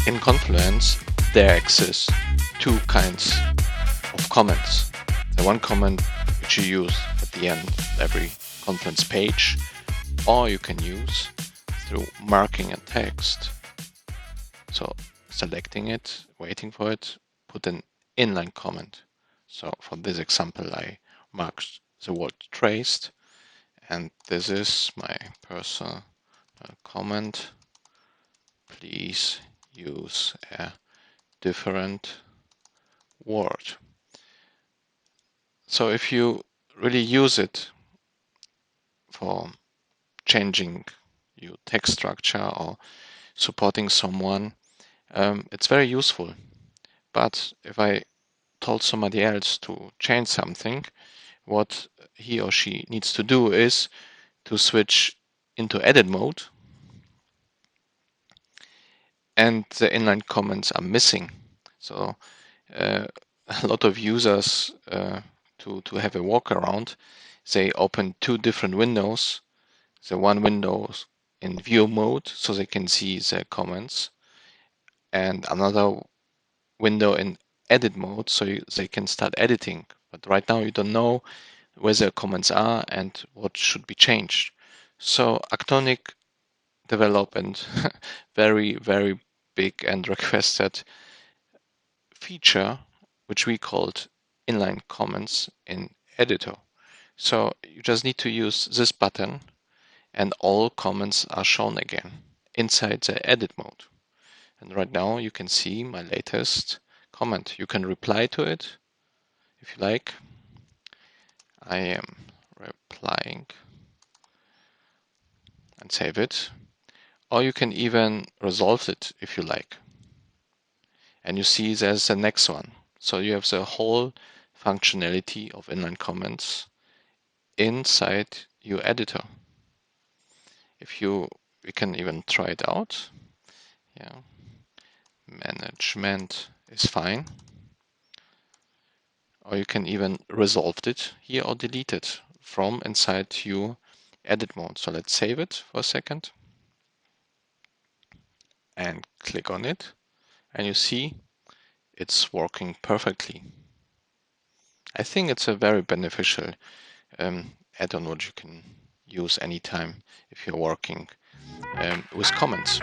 In Confluence, there exist two kinds of comments. The one comment which you use at the end of every Confluence page, or you can use through marking a text. So selecting it, waiting for it, put an inline comment. So for this example, I marked the word traced, and this is my personal comment. Please use a different word. So if you really use it for changing your text structure or supporting someone, it's very useful. But if I told somebody else to change something, what he or she needs to do is to switch into edit mode, and the inline comments are missing. So a lot of users, to have a workaround, they open two different windows. The one window in view mode, so they can see the comments, and another window in edit mode, so they can start editing. But right now you don't know where the comments are and what should be changed. So Actonic developed a very, very big and requested feature, which we called inline comments in editor. So you just need to use this button and all comments are shown again inside the edit mode. And right now you can see my latest comment. You can reply to it if you like. I am replying and save it. Or you can even resolve it if you like. And you see there's the next one. So you have the whole functionality of inline comments inside your editor. We can even try it out. Yeah, management is fine. Or you can even resolve it here or delete it from inside your edit mode. So let's save it for a second and click on it. And you see it's working perfectly. I think it's a very beneficial add-on which you can use anytime if you're working with comments.